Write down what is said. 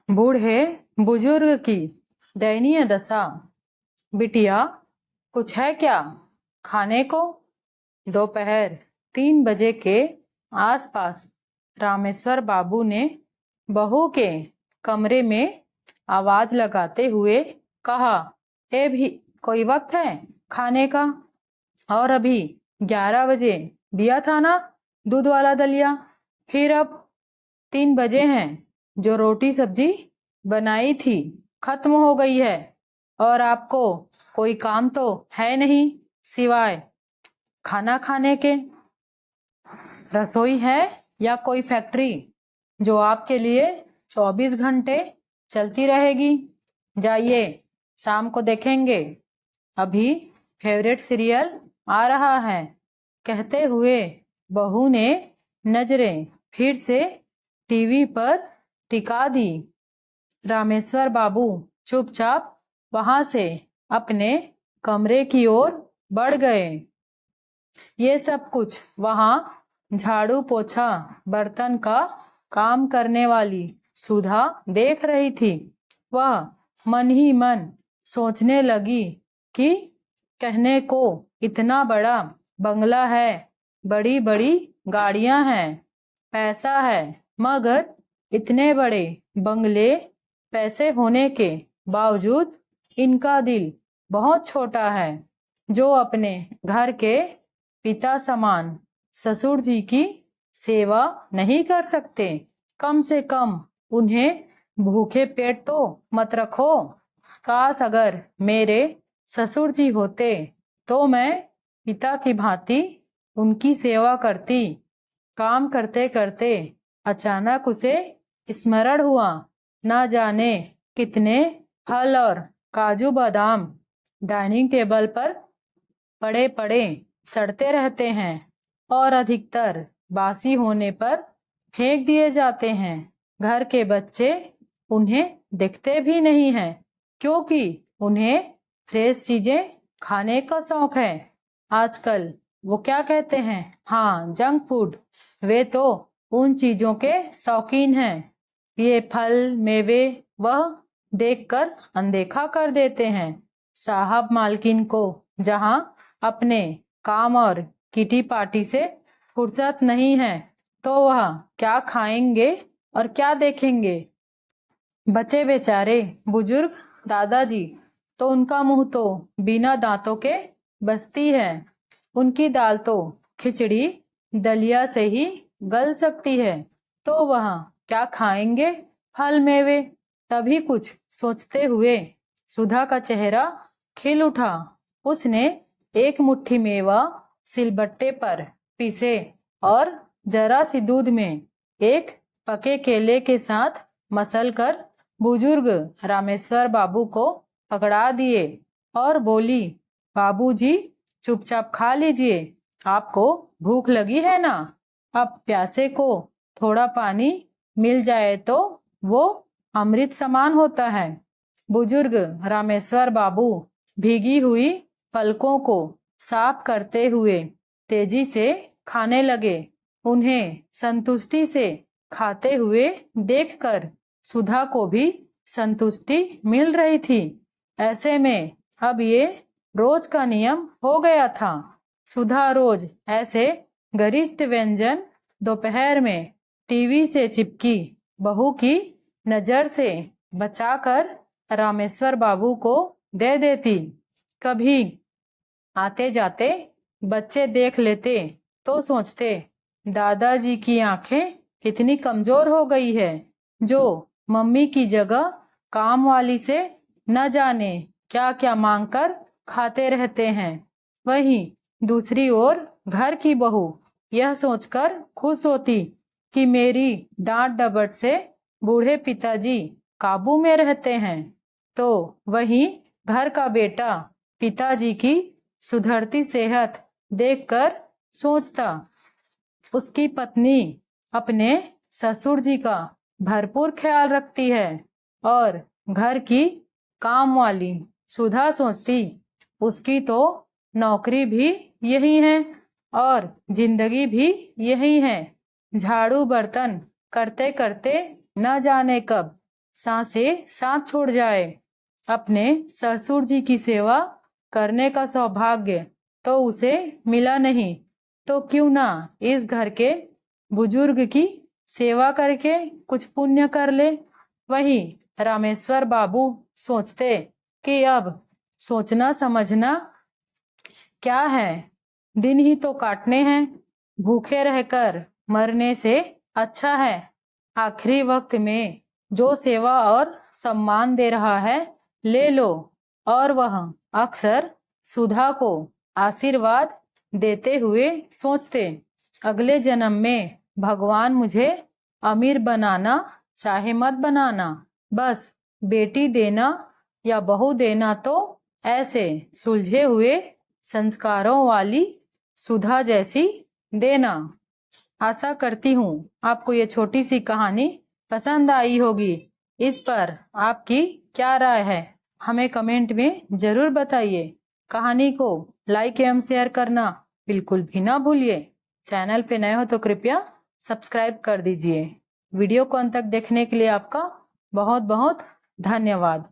बूढ़े बुजुर्ग की दयनीय दशा। बिटिया, कुछ है क्या खाने को? दोपहर 3 बजे के आसपास रामेश्वर बाबू ने बहू के कमरे में आवाज लगाते हुए कहा, ए भी कोई वक्त है खाने का? और अभी 11 बजे दिया था ना दूध वाला दलिया। फिर अब 3 बजे हैं। जो रोटी सब्जी बनाई थी खत्म हो गई है। और आपको कोई काम तो है नहीं सिवाय खाना खाने के। रसोई है या कोई फैक्ट्री जो आपके लिए 24 घंटे चलती रहेगी? जाइए, शाम को देखेंगे। अभी फेवरेट सीरियल आ रहा है। कहते हुए बहू ने नजरें फिर से टीवी पर टिका दी। रामेश्वर बाबू चुपचाप वहां से अपने कमरे की ओर बढ़ गए। ये सब कुछ वहां झाड़ू पोछा बर्तन का काम करने वाली सुधा देख रही थी। वह मन ही मन सोचने लगी कि कहने को इतना बड़ा बंगला है, बड़ी बड़ी गाड़ियां हैं, पैसा है, मगर इतने बड़े बंगले, पैसे होने के बावजूद इनका दिल बहुत छोटा है। जो अपने घर के पिता समान ससुर जी की सेवा नहीं कर सकते, कम से कम उन्हें भूखे पेट तो मत रखो। काश अगर मेरे ससुर जी होते तो मैं पिता की भांति उनकी सेवा करती। काम करते करते अचानक उसे स्मरण हुआ, ना जाने कितने फल और काजू बादाम डाइनिंग टेबल पर पड़े पड़े सड़ते रहते हैं और अधिकतर बासी होने पर फेंक दिए जाते हैं। घर के बच्चे उन्हें देखते भी नहीं हैं, क्योंकि उन्हें फ्रेश चीजें खाने का शौक है। आजकल वो क्या कहते हैं, हाँ, जंक फूड। वे तो उन चीजों के शौकीन हैं। ये फल मेवे वह देखकर अनदेखा कर देते हैं। साहब मालकिन को जहाँ अपने काम और किटी पार्टी से फुर्सत नहीं है, तो वह क्या खाएंगे और क्या देखेंगे? बचे बेचारे बुजुर्ग दादाजी, तो उनका मुंह तो बिना दांतों के बसती है। उनकी दाल तो खिचड़ी दलिया से ही गल सकती है, तो वह क्या खाएंगे फल मेवे? तभी कुछ सोचते हुए सुधा का चेहरा खिल उठा। उसने एक मुट्ठी मेवा सिलबट्टे पर पीसे और जरा सी दूध में एक पके केले के साथ मसल कर बुजुर्ग रामेश्वर बाबू को पकड़ा दिए और बोली, बाबूजी चुपचाप खा लीजिए, आपको भूख लगी है ना? अब प्यासे को थोड़ा पानी मिल जाए तो वो अमृत समान होता है। बुजुर्ग रामेश्वर बाबू भीगी हुई पलकों को साफ करते हुए तेजी से खाने लगे। उन्हें संतुष्टि से खाते हुए देखकर सुधा को भी संतुष्टि मिल रही थी। ऐसे में अब ये रोज का नियम हो गया था। सुधा रोज ऐसे गरिष्ठ व्यंजन दोपहर में टीवी से चिपकी बहू की नजर से बचाकर रामेश्वर बाबू को दे देती। कभी आते जाते बच्चे देख लेते तो सोचते, दादाजी की आंखें कितनी कमजोर हो गई है, जो मम्मी की जगह काम वाली से न जाने क्या क्या मांगकर खाते रहते हैं। वहीं दूसरी ओर घर की बहू यह सोचकर खुश होती कि मेरी डांट डपट से बूढ़े पिताजी काबू में रहते हैं, तो वहीं घर का बेटा पिताजी की सुधरती सेहत देखकर सोचता, उसकी पत्नी अपने ससुर जी का भरपूर ख्याल रखती है। और घर की काम वाली सुधा सोचती, उसकी तो नौकरी भी यही है और जिंदगी भी यही है। झाड़ू बर्तन करते करते न जाने कब सांसें सांस छोड़ जाए। अपने ससुर जी की सेवा करने का सौभाग्य तो उसे मिला नहीं, तो क्यों ना इस घर के बुजुर्ग की सेवा करके कुछ पुण्य कर ले। वही रामेश्वर बाबू सोचते कि अब सोचना समझना क्या है, दिन ही तो काटने हैं, भूखे रहकर मरने से अच्छा है आखिरी वक्त में जो सेवा और सम्मान दे रहा है ले लो। और वह अक्सर सुधा को आशीर्वाद देते हुए सोचते, अगले जन्म में भगवान मुझे अमीर बनाना चाहे मत बनाना, बस बेटी देना या बहू देना तो ऐसे सुलझे हुए संस्कारों वाली सुधा जैसी देना। आशा करती हूँ आपको ये छोटी सी कहानी पसंद आई होगी। इस पर आपकी क्या राय है हमें कमेंट में जरूर बताइए। कहानी को लाइक एवं शेयर करना बिल्कुल भी ना भूलिए। चैनल पे नए हो तो कृपया सब्सक्राइब कर दीजिए। वीडियो को अंत तक देखने के लिए आपका बहुत बहुत धन्यवाद।